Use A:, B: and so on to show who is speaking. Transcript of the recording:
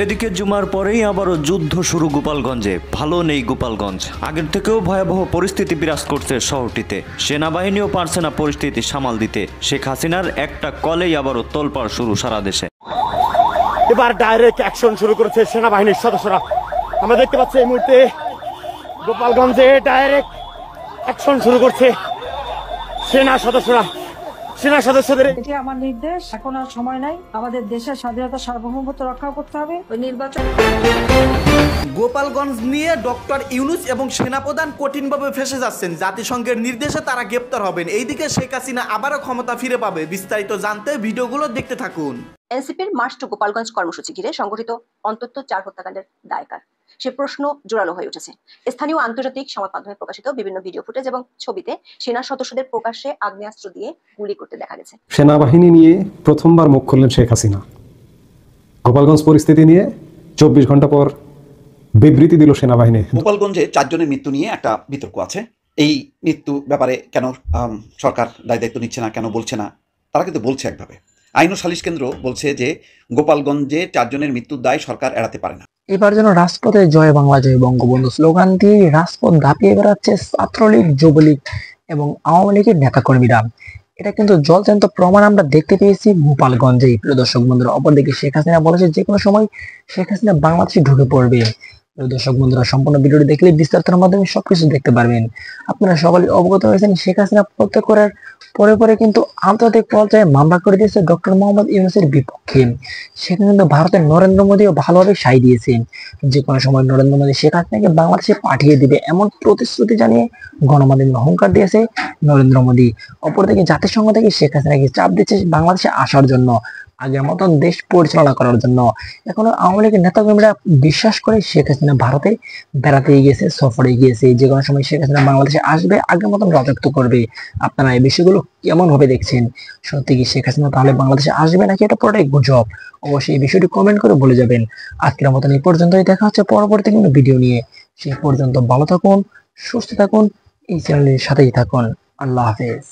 A: এদিকে জুমার পরেই আবারও যুদ্ধ শুরু গোপালগঞ্জে। ভালো নেই গোপালগঞ্জ, আগের থেকেও ভয়াবহ পরিস্থিতি বিরাজ করছে শহরটিতে। সেনাবাহিনীও পারছে না পরিস্থিতি সামাল দিতে। শেখ হাসিনার একটা কলেই আবারও তোলপাড় শুরু সারা দেশে।
B: এবার ডাইরেক্ট অ্যাকশন শুরু করেছে সেনাবাহিনীর সদস্যরা। আমরা দেখতে পাচ্ছি এই মুহূর্তে গোপালগঞ্জে ডাইরেক্ট অ্যাকশন শুরু করছে সেনা সদস্যদের।
C: এটি আমার নির্দেশ, এখন আর সময় নাই, আমাদের দেশের স্বাধীনতা সার্বভৌমত্ব রক্ষা করতে হবে। ওই নির্বাচন
D: গোপালগঞ্জ নিয়ে ডক্টর ইউনূস এবং সেনাপ্রধান কঠিনভাবে ফেঁসে যাচ্ছেন। জাতিসংঘের নির্দেশে তারা গ্রেপ্তার হবেন। এইদিকে শেখ হাসিনা আবারও ক্ষমতা ফিরে পাবে। বিস্তারিত জানতে ভিডিওগুলো দেখতে থাকুন।
E: এনসিপির মার্চ টু গোপালগঞ্জ কর্মসূচি ঘিরে সংগঠিত অন্তত 4 হত্যাকাণ্ডের দায় কার, সে প্রশ্ন জোরালো হয়ে উঠেছে। স্থানীয় আন্তর্জাতিক সংবাদ মাধ্যমে প্রকাশিত বিভিন্ন ভিডিও ফুটেজ এবং ছবিতে সেনা সদস্যদের প্রকাশ্যে আগ্নেয়াস্ত্র দিয়ে গুলি করতে দেখা গেছে।
F: সেনাবাহিনী নিয়ে প্রথমবার মুখ খুললেন শেখ হাসিনা। গোপালগঞ্জ পরিস্থিতি নিয়ে 24 ঘন্টা পর বিবৃতি দিল সেনাবাহিনী।
G: গোপালগঞ্জে 4 জনের মৃত্যু নিয়ে একটা বিতর্ক আছে। এই মৃত্যু ব্যাপারে কেন সরকার দায়িত্ব নিচ্ছে না, কেন বলছে না? তারা কিন্তু বলছে একভাবে। আইন ও সালিশ কেন্দ্র বলছে যে গোপালগঞ্জে 4 জনের মৃত্যুর দায় সরকার এড়াতে পারে না।
H: এবার যেন রাজপথে জয় বাংলা জয় বঙ্গবন্ধু স্লোগান দিয়ে রাজপথ দাপিয়ে বেড়াচ্ছে ছাত্রলীগ, যুবলীগ এবং আওয়ামী লীগের নেতাকর্মীরা। এটা কিন্তু জলজান্ত প্রমাণ আমরা দেখতে পেয়েছি গোপালগঞ্জে। প্রিয় দর্শক বন্ধুরা, অপরদিকে শেখ হাসিনা বলেছে যে কোনো সময় শেখ হাসিনা বাংলাদেশে ঢুকে পড়বে। দর্শক বন্ধুরা, সম্পূর্ণ ভিডিওটি দেখলে বিস্তারিতের মাধ্যমে সবকিছু দেখতে পারবেন। আপনারা সকলেই অবগত হয়েছেন শেখ হাসিনা পদত্যাগ করার পরে কিন্তু আন্তর্জাতিক পর্যায়ে মামলা করে দিয়েছে ডক্টর মোহাম্মদ ইউনূসের বিপক্ষে। সেখানে কিন্তু ভারতের নরেন্দ্র মোদীও ভালোভাবে সায় দিয়েছেন। যে কোনো সময় নরেন্দ্র মোদী শেখ হাসিনাকে বাংলাদেশে পাঠিয়ে দিবে এমন প্রতিশ্রুতি জানিয়ে গণমাধ্যমে অহংকার দিয়েছে নরেন্দ্র মোদী। অপরদিকে জাতিসংঘ থেকে শেখ হাসিনাকে চাপ দিচ্ছে বাংলাদেশে আসার জন্য, আগের মতন দেশ পরিচালনা করার জন্য। এখনো আওয়ামী লীগের নেতাকর্মীরা বিশ্বাস করে শেখ হাসিনা ভারতে বেড়াতে গিয়েছে, সফরে গিয়েছে। যে কোনো সময় শেখ হাসিনা বাংলাদেশে আসবে, আগের মতন রাজত্ব করবে। আপনারা এই বিষয়গুলো কেমন ভাবে দেখছেন? সত্যি কি শেখ হাসিনা তাহলে বাংলাদেশে আসবে, নাকি এটা পুরোটাই গুজব? অবশ্যই এই বিষয়টি কমেন্ট করে বলে যাবেন। আজকের মতন এই পর্যন্তই, দেখা হচ্ছে পরবর্তী কোনো ভিডিও নিয়ে। সেই পর্যন্ত ভালো থাকুন, সুস্থ থাকুন, এই চ্যানেলের সাথেই থাকুন। আল্লাহ হাফেজ।